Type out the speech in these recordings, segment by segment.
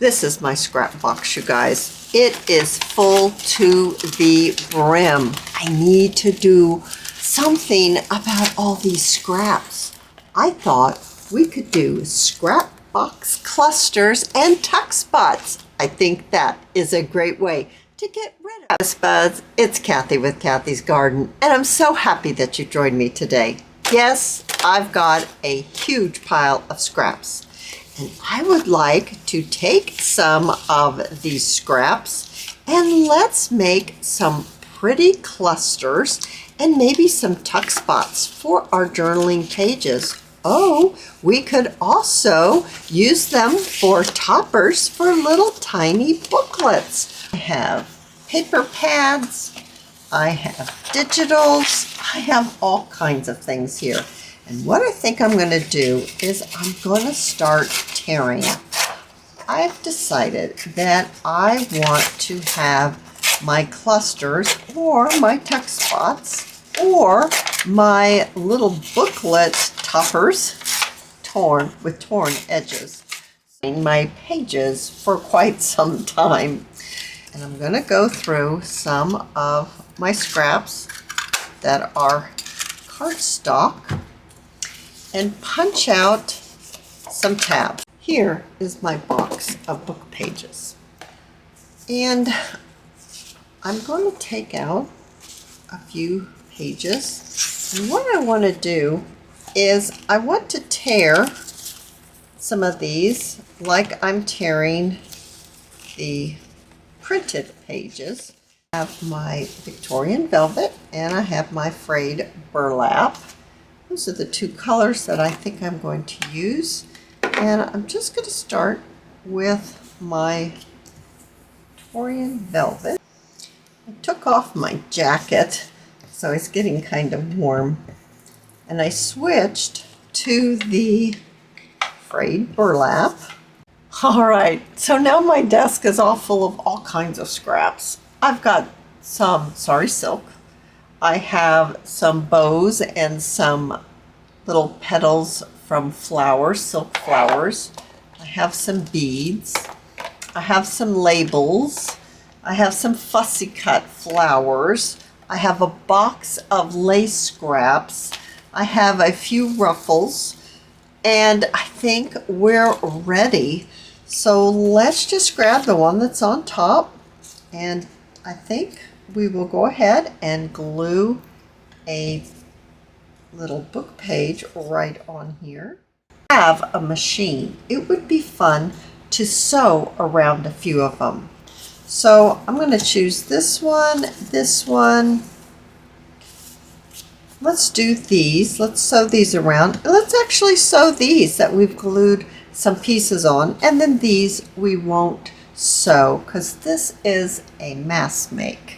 This is my scrap box, you guys. It is full to the brim. I need to do something about all these scraps. I thought we could do scrap box clusters and tuck spots. I think that is a great way to get rid of this, buds. It's Cathy with Cathy's Garden, and I'm so happy that you joined me today. Yes, I've got a huge pile of scraps. And I would like to take some of these scraps and let's make some pretty clusters and maybe some tuck spots for our journaling pages. Oh, we could also use them for toppers for little tiny booklets. I have paper pads, I have digitals, I have all kinds of things here. And what I think I'm going to do is I'm going to start tearing. I've decided that I want to have my clusters or my tuck spots or my little booklet toppers torn edges in my pages for quite some time. And I'm going to go through some of my scraps that are cardstock and punch out some tabs. Here is my box of book pages. And I'm going to take out a few pages. And what I want to do is I want to tear some of these like I'm tearing the printed pages. I have my Victorian velvet and I have my frayed burlap. Those are the two colors that I think I'm going to use. And I'm just going to start with my Victorian velvet. I took off my jacket, so it's getting kind of warm. And I switched to the frayed burlap. All right, so now my desk is all full of all kinds of scraps. I've got some sari silk. I have some bows and some little petals from flowers, silk flowers. I have some beads. I have some labels. I have some fussy cut flowers. I have a box of lace scraps. I have a few ruffles. And I think we're ready. So let's just grab the one that's on top. And I think we will go ahead and glue a little book page right on here. I have a machine. It would be fun to sew around a few of them. So I'm going to choose this one. Let's do these. Let's sew these around. Let's actually sew these that we've glued some pieces on, and then these we won't sew because this is a mass make.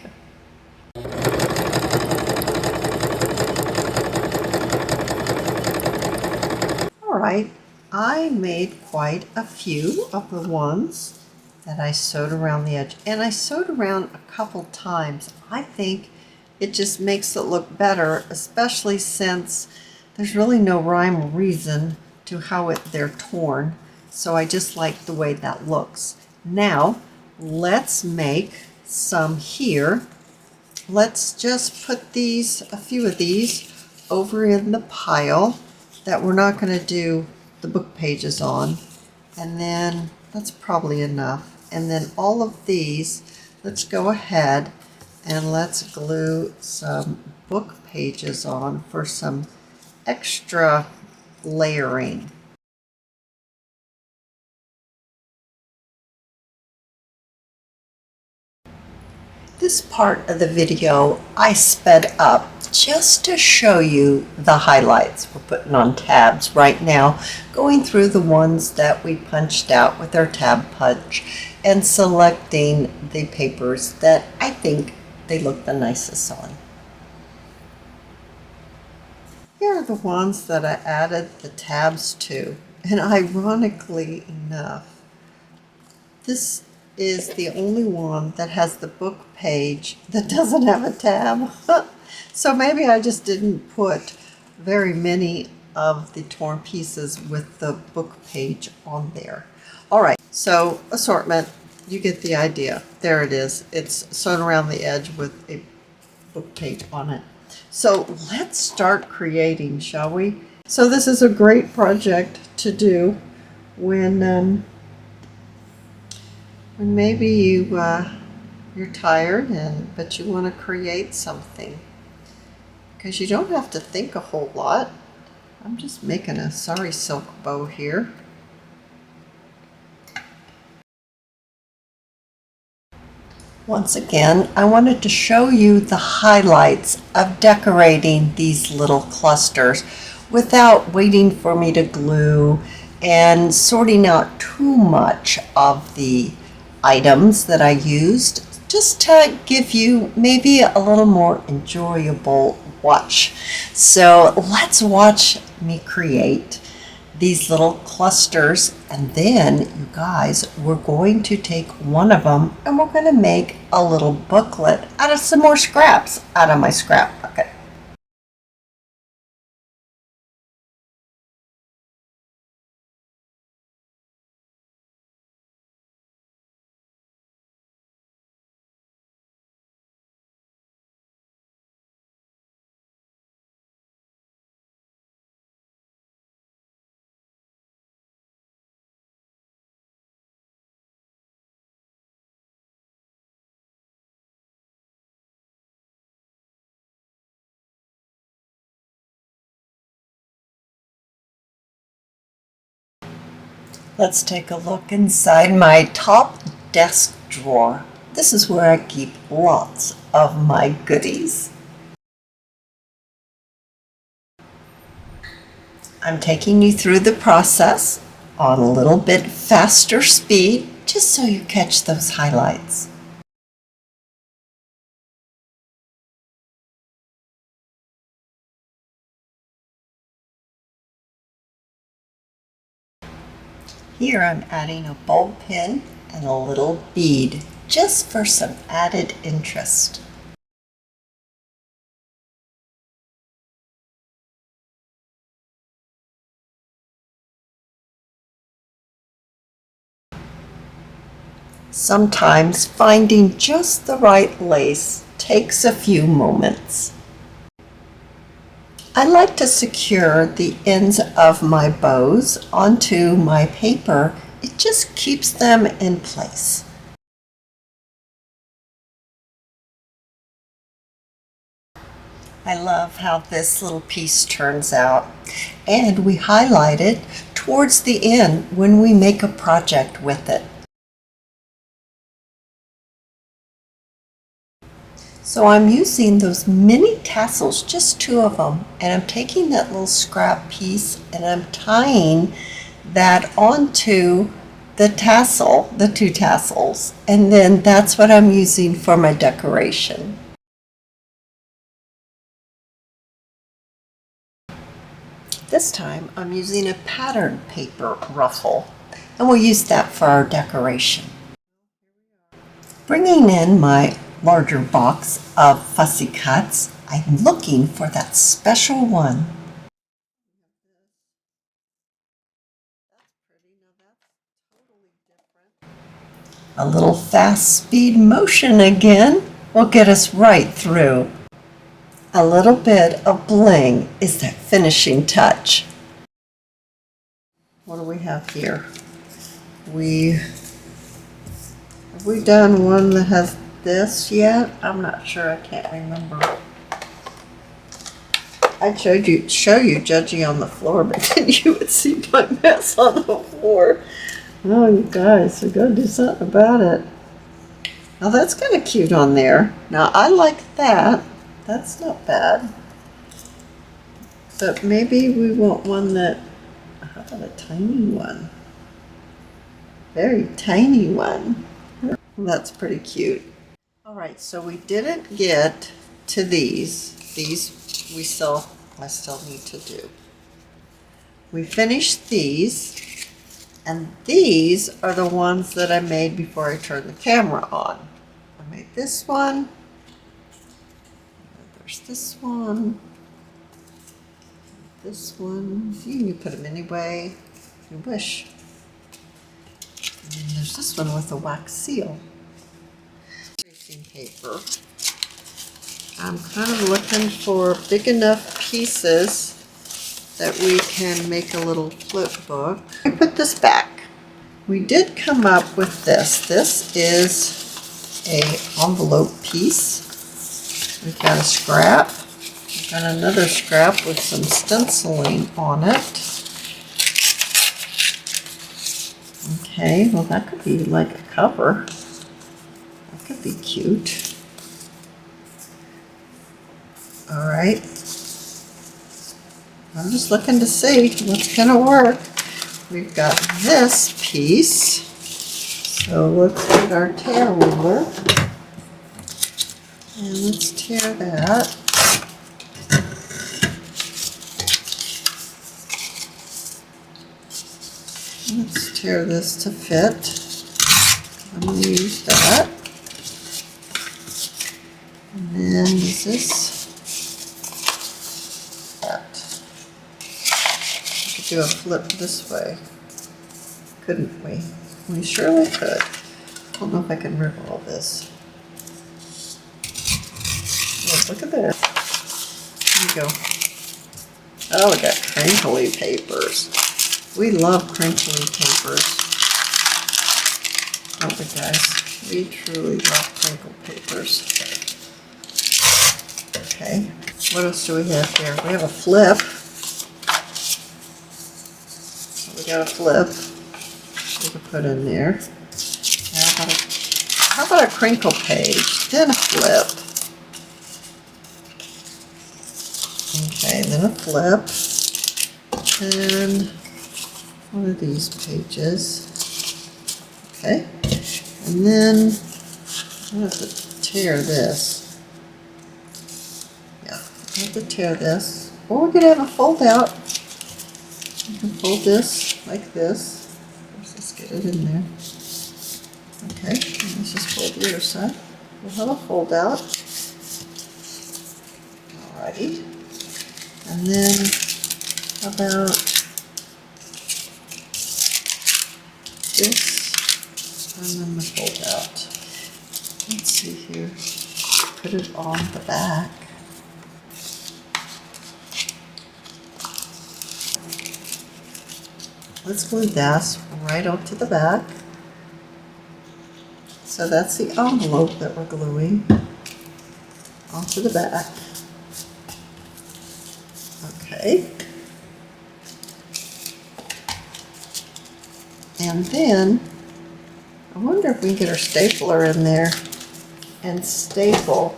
All right, I made quite a few of the ones that I sewed around the edge, and I sewed around a couple times. I think it just makes it look better, especially since there's really no rhyme or reason to how they're torn. So I just like the way that looks. Now, let's make some here. Let's just put a few of these over in the pile that we're not going to do the book pages on. And then that's probably enough. And then all of these, let's go ahead and let's glue some book pages on for some extra layering. This part of the video I sped up just to show you the highlights. We're putting on tabs right now, going through the ones that we punched out with our tab punch and selecting the papers that I think they look the nicest on. Here are the ones that I added the tabs to, and ironically enough, this is the only one that has the book page that doesn't have a tab. So maybe I just didn't put very many of the torn pieces with the book page on there. All right, So assortment, you get the idea. There it is. It's sewn around the edge with a book tape on it. So let's start creating, shall we? So this is a great project to do when maybe you're tired but you want to create something, because you don't have to think a whole lot. I'm just making a sari silk bow here. Once again, I wanted to show you the highlights of decorating these little clusters without waiting for me to glue and sorting out too much of the items that I used, just to give you maybe a little more enjoyable watch. So let's watch me create these little clusters, and then you guys, we're going to take one of them and we're going to make a little booklet out of some more scraps out of my scrap bucket. Let's take a look inside my top desk drawer. This is where I keep lots of my goodies. I'm taking you through the process on a little bit faster speed, just so you catch those highlights. Here I'm adding a bulb pin and a little bead, just for some added interest. Sometimes finding just the right lace takes a few moments. I like to secure the ends of my bows onto my paper. It just keeps them in place. I love how this little piece turns out, and we highlight it towards the end when we make a project with it. So I'm using those mini tassels, just two of them, and I'm taking that little scrap piece and I'm tying that onto the tassel, the two tassels, and then that's what I'm using for my decoration. This time I'm using a pattern paper ruffle, and we'll use that for our decoration. Bringing in my larger box of fussy cuts, I'm looking for that special one. A little fast speed motion again will get us right through. A little bit of bling is that finishing touch. What do we have here? Have we done one that has this yet? I'm not sure, I can't remember. I'd show you judging on the floor, but then you would see my mess on the floor. Oh, you guys, we gotta do something about it. Now that's kind of cute on there. Now I like that. That's not bad. But maybe we want one that, how about a tiny one? Very tiny one. That's pretty cute. All right, so we didn't get to these. These I still need to do. We finished these, and these are the ones that I made before I turned the camera on. I made this one. There's this one. This one. You can put them anyway if you wish. And there's this one with a wax seal. Tracing paper. I'm kind of looking for big enough pieces that we can make a little flip book. I put this back. We did come up with this. This is a envelope piece. We've got a scrap. We've got another scrap with some stenciling on it. Okay, well that could be like a cover. That could be cute. All right. I'm just looking to see what's gonna work. We've got this piece. So let's get our tear ruler. And let's tear that. Let's tear this to fit. I'm going to use that. And then is this that? We could do a flip this way, couldn't we? We surely could. I don't know if I can rip all this. Oh, look at there. There you go. Oh, we got crinkly papers. We love crinkly papers, don't we, guys? We truly love crinkle papers. Okay, what else do we have here? We have a flip. So we got a flip we can put in there. How about a crinkle page? Then a flip. Okay, then a flip. And one of these pages. Okay, and then I have to tear this. Yeah, I have to tear this. Or we could have a fold out. You can fold this like this. Let's just get it in there. Okay, let's just fold the other side. We'll have a fold out. Alrighty. And then how about this, and then the fold out. Let's see here. Put it on the back. Let's glue this right onto the back. So that's the envelope that we're gluing onto the back. Okay. And then, I wonder if we can get our stapler in there and staple.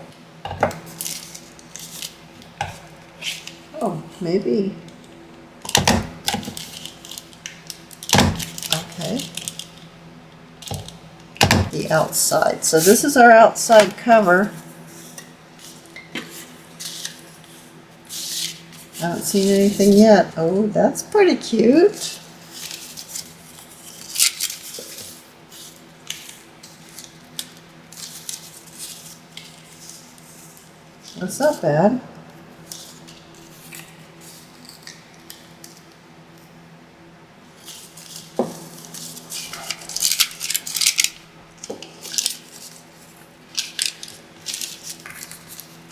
Oh, maybe. Okay. The outside. So this is our outside cover. I haven't seen anything yet. Oh, that's pretty cute. That's not bad.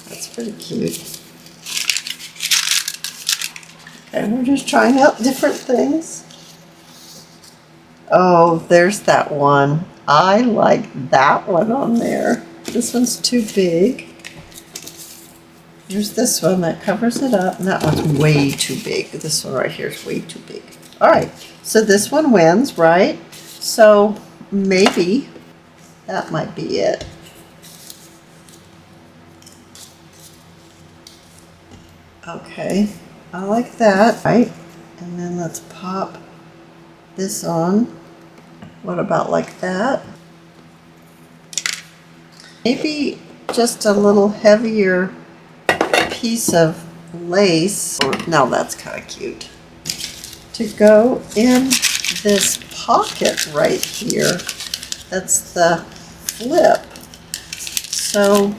That's pretty cute. Okay, we're just trying out different things. Oh, there's that one. I like that one on there. This one's too big. Here's this one that covers it up, and that one's way too big. This one right here is way too big. All right, so this one wins, right? So maybe that might be it. Okay, I like that, right? And then let's pop this on. What about like that? Maybe just a little heavier piece of lace. Now that's kind of cute. To go in this pocket right here. That's the flip. So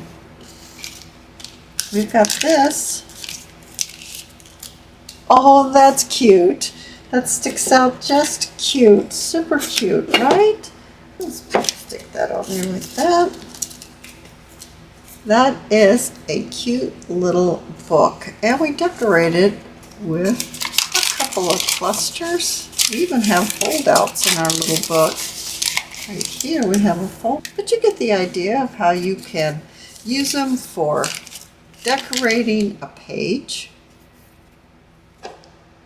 we've got this. Oh, that's cute. that sticks out just cute, super cute, right? Let's stick that on there like that. That is a cute little book, and we decorated with a couple of clusters. We even have foldouts in our little book. Right here we have a fold, but you get the idea of how you can use them for decorating a page,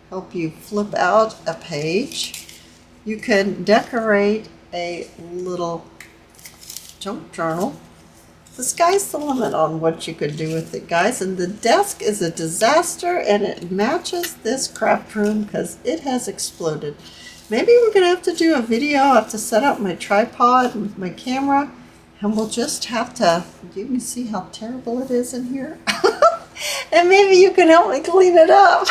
help you flip out a page. You can decorate a little junk journal. The sky's the limit on what you could do with it, guys. And the desk is a disaster, and it matches this craft room because it has exploded. Maybe we're going to have to do a video. I'll have to set up my tripod with my camera, and we'll just have to, you can see how terrible it is in here. And maybe you can help me clean it up.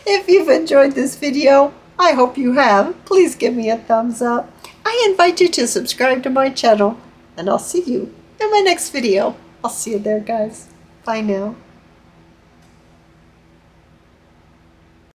If you've enjoyed this video, I hope you have. Please give me a thumbs up. I invite you to subscribe to my channel, and I'll see you in my next video. I'll see you there, guys. Bye now.